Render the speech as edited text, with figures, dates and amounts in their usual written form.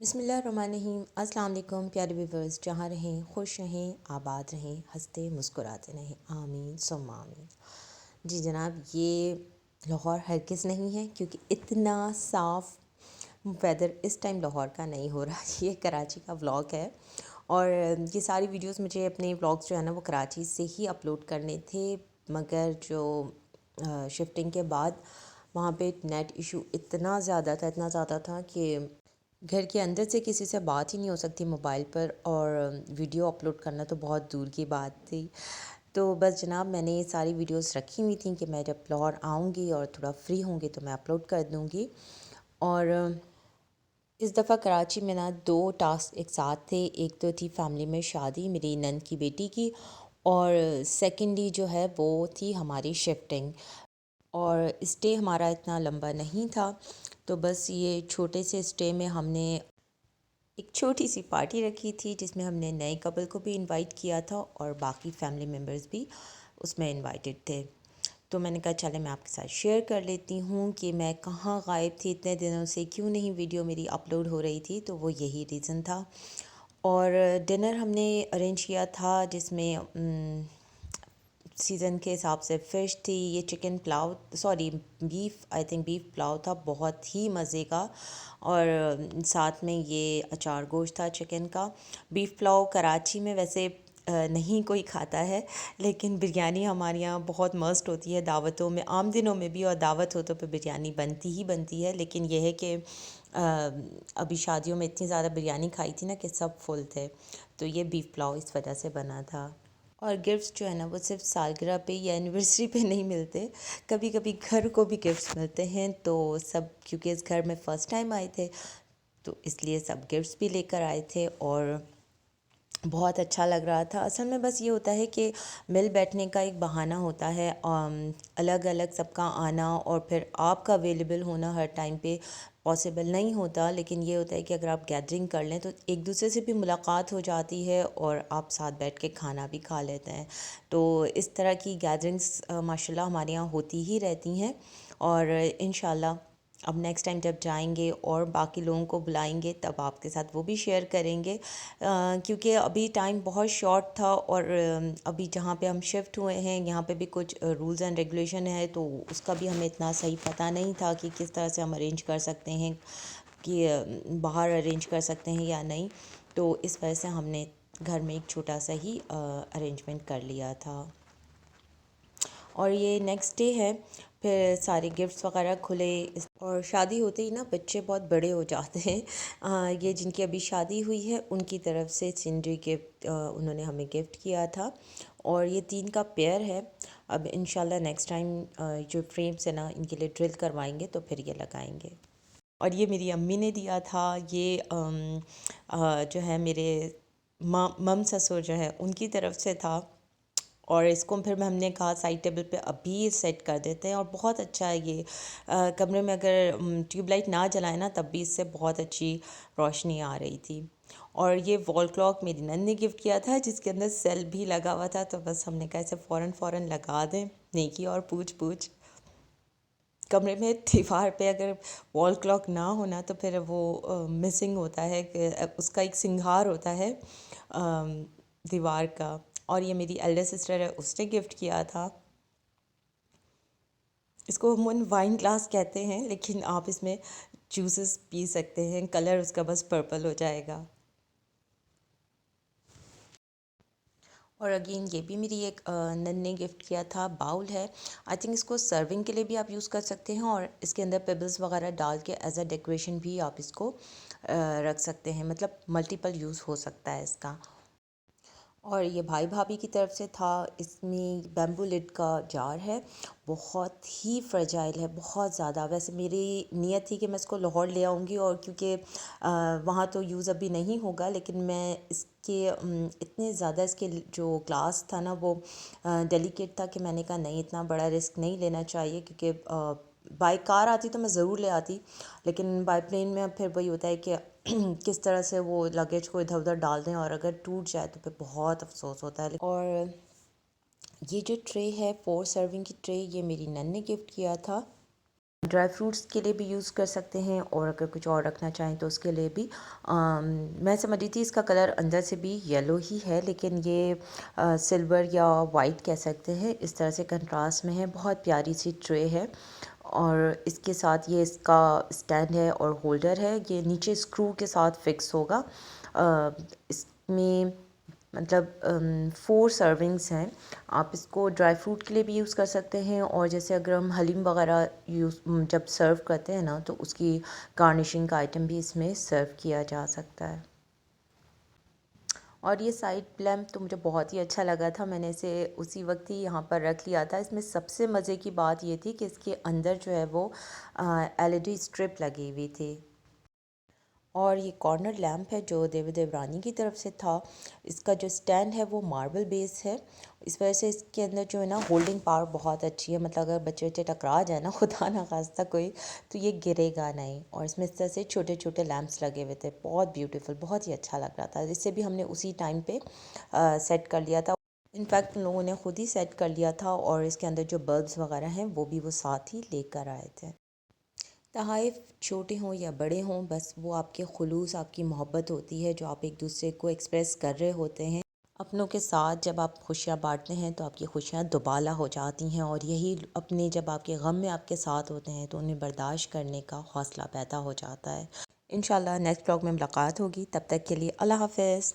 बिस्मिल्लाहिर्रहमानिर्रहीम। अस्सलाम वालेकुम प्यारे व्यूवर्स, जहाँ रहें खुश रहें, आबाद रहें, हंसते मुस्कुराते रहें, आमीन सुम्मा आमीन। जी जनाब, ये लाहौर हरगिज़ नहीं है क्योंकि इतना साफ़ वेदर इस टाइम लाहौर का नहीं हो रहा। ये कराची का व्लॉग है और ये सारी वीडियोस मुझे अपने व्लॉग्स जो है ना वो कराची से ही अपलोड करने थे, मगर जो शिफ्टिंग के बाद वहाँ पे नेट इशू इतना ज़्यादा था कि घर के अंदर से किसी से बात ही नहीं हो सकती मोबाइल पर, और वीडियो अपलोड करना तो बहुत दूर की बात थी। तो बस जनाब, मैंने ये सारी वीडियोस रखी हुई थी कि मैं जब लाहौर आऊँगी और थोड़ा फ्री होंगी तो मैं अपलोड कर दूँगी। और इस दफ़ा कराची में ना 2 टास्क एक साथ थे। एक तो थी फैमिली में शादी मेरी नंद की बेटी की, और सेकेंडली जो है वो थी हमारी शिफ्टिंग। और स्टे हमारा इतना लंबा नहीं था, तो बस ये छोटे से स्टे में हमने एक छोटी सी पार्टी रखी थी जिसमें हमने नए कपल को भी इनवाइट किया था और बाकी फैमिली मेम्बर्स भी उसमें इनवाइटेड थे। तो मैंने कहा चले मैं आपके साथ शेयर कर लेती हूँ कि मैं कहाँ गायब थी इतने दिनों से, क्यों नहीं वीडियो मेरी अपलोड हो रही थी, तो वो यही रीज़न था। और डिनर हमने अरेंज किया था जिसमें सीज़न के हिसाब से फ़िश थी, ये chicken pulao, sorry beef, I think beef pulao था, बहुत ही मज़े का। और साथ में ये अचार गोश्त था चिकन का। बीफ पुलाव कराची में वैसे नहीं कोई खाता है, लेकिन बिरयानी हमारे यहाँ बहुत मस्त होती है दावतों में, आम दिनों में भी, और दावत हो तो फिर बिरयानी बनती ही बनती है। लेकिन यह है कि अभी शादियों में इतनी ज़्यादा बिरयानी खाई थी ना कि सब फुल थे, तो ये बीफ पुलाव इस वजह से बना था। और गिफ्ट्स जो है ना वो सिर्फ सालगिरह पे या एनिवर्सरी पे नहीं मिलते, कभी कभी घर को भी गिफ्ट्स मिलते हैं। तो सब क्योंकि इस घर में फ़र्स्ट टाइम आए थे तो इसलिए सब गिफ्ट्स भी लेकर आए थे और बहुत अच्छा लग रहा था। असल में बस ये होता है कि मिल बैठने का एक बहाना होता है, अलग अलग सबका आना और फिर आपका अवेलेबल होना हर टाइम पे पॉसिबल नहीं होता। लेकिन ये होता है कि अगर आप गैदरिंग कर लें तो एक दूसरे से भी मुलाकात हो जाती है और आप साथ बैठ के खाना भी खा लेते हैं। तो इस तरह की गैदरिंग्स माशाल्लाह हमारे यहाँ होती ही रहती हैं, और इंशाल्लाह अब नेक्स्ट टाइम जब जाएंगे और बाकी लोगों को बुलाएंगे तब आपके साथ वो भी शेयर करेंगे। क्योंकि अभी टाइम बहुत शॉर्ट था और अभी जहाँ पे हम शिफ्ट हुए हैं यहाँ पे भी कुछ रूल्स एंड रेगुलेशन है, तो उसका भी हमें इतना सही पता नहीं था कि किस तरह से हम अरेंज कर सकते हैं, कि बाहर अरेंज कर सकते हैं या नहीं। तो इस वजह से हमने घर में एक छोटा सा ही अरेंजमेंट कर लिया था। और ये नेक्स्ट डे है, फिर सारे गिफ्ट्स वगैरह खुले। और शादी होते ही ना बच्चे बहुत बड़े हो जाते हैं। ये जिनकी अभी शादी हुई है उनकी तरफ से सिंडरी गिफ्ट उन्होंने हमें गिफ्ट किया था, और ये 3 का पेयर है। अब इंशाल्लाह नेक्स्ट टाइम जो फ्रेम्स है ना इनके लिए ड्रिल करवाएंगे तो फिर ये लगाएंगे। और ये मेरी अम्मी ने दिया था, ये जो है मेरे मम ससुर जो है उनकी तरफ से था। और इसको फिर हमने कहा साइड टेबल पे अभी सेट कर देते हैं, और बहुत अच्छा है ये। कमरे में अगर ट्यूबलाइट ना जलाए ना तब भी इससे बहुत अच्छी रोशनी आ रही थी। और ये वॉल क्लॉक मेरी नंद ने गिफ्ट किया था जिसके अंदर सेल भी लगा हुआ था, तो बस हमने कहा इसे फ़ौरन लगा दें, नेकी और पूछ पूछ। कमरे में दीवार पे अगर वॉल क्लॉक ना होना तो फिर वो मिसिंग होता है, कि उसका एक सिंगार होता है दीवार का। और ये मेरी एल्डर सिस्टर है, उसने गिफ्ट किया था। इसको हम वाइन ग्लास कहते हैं, लेकिन आप इसमें जूसेस पी सकते हैं, कलर उसका बस पर्पल हो जाएगा। और अगेन ये भी मेरी एक नन ने गिफ्ट किया था, बाउल है। आई थिंक इसको सर्विंग के लिए भी आप यूज़ कर सकते हैं, और इसके अंदर पेबल्स वगैरह डाल के एज अ डेकोरेशन भी आप इसको रख सकते हैं, मतलब मल्टीपल यूज़ हो सकता है इसका। और ये भाई भाभी की तरफ से था, इसमें बैम्बू लिड का जार है, बहुत ही फ्रेजाइल है, बहुत ज़्यादा। वैसे मेरी नीयत थी कि मैं इसको लाहौर ले आऊँगी, और क्योंकि वहाँ तो यूज़ अभी नहीं होगा, लेकिन मैं इसके इतने ज़्यादा इसके जो ग्लास था ना वो डेलिकेट था कि मैंने कहा नहीं, इतना बड़ा रिस्क नहीं लेना चाहिए, क्योंकि बाई कार आती तो मैं ज़रूर ले आती, लेकिन बाई प्लेन में अब फिर वही होता है कि किस तरह से वो लगेज को इधर उधर डाल दें, और अगर टूट जाए तो फिर बहुत अफसोस होता है। और ये जो ट्रे है 4 सर्विंग की ट्रे, ये मेरी नन ने गिफ्ट किया था। ड्राई फ्रूट्स के लिए भी यूज़ कर सकते हैं, और अगर कुछ और रखना चाहें तो उसके लिए भी। मैं समझ रही थी इसका कलर अंदर से भी येलो ही है, लेकिन ये सिल्वर या वाइट कह सकते हैं, इस तरह से कंट्रास्ट में है। बहुत प्यारी सी ट्रे है, और इसके साथ ये इसका स्टैंड है और होल्डर है। ये नीचे स्क्रू के साथ फिक्स होगा। इसमें मतलब 4 सर्विंग्स हैं। आप इसको ड्राई फ्रूट के लिए भी यूज़ कर सकते हैं, और जैसे अगर हम हलीम वगैरह जब सर्व करते हैं ना, तो उसकी गार्निशिंग का आइटम भी इसमें सर्व किया जा सकता है। और ये साइड लैम्प तो मुझे बहुत ही अच्छा लगा था, मैंने इसे उसी वक्त ही यहाँ पर रख लिया था। इसमें सबसे मज़े की बात ये थी कि इसके अंदर जो है वो एलईडी स्ट्रिप लगी हुई थी। और ये कॉर्नर लैंप है जो देवी देवरानी की तरफ से था। इसका जो स्टैंड है वो मार्बल बेस है, इस वजह से इसके अंदर जो है ना होल्डिंग पावर बहुत अच्छी है। मतलब अगर बच्चे बच्चे टकरा जाए ना, खुदा ना खास्ता कोई, तो ये गिरेगा नहीं। और इसमें इस तरह से छोटे छोटे लैंप्स लगे हुए थे, बहुत ब्यूटीफुल, बहुत ही अच्छा लग रहा था। इसे भी हमने उसी टाइम पे सेट कर लिया था। इनफैक्ट उन लोगों ने ख़ुद ही सेट कर लिया था, और इसके अंदर जो बल्ब्स वगैरह हैं वो भी वो साथ ही लेकर आए थे। तहाइफ छोटे हों या बड़े हों, बस वो आपके खुलूस, आपकी मोहब्बत होती है जो आप एक दूसरे को एक्सप्रेस कर रहे होते हैं। अपनों के साथ जब आप खुशियाँ बांटते हैं तो आपकी खुशियाँ दुबाला हो जाती हैं, और यही अपने जब आपके गम में आपके साथ होते हैं तो उन्हें बर्दाश्त करने का हौसला पैदा हो जाता है। इंशाल्लाह नेक्स्ट ब्लॉग में मुलाकात होगी, तब तक के लिए अल्लाह हाफ़िज़।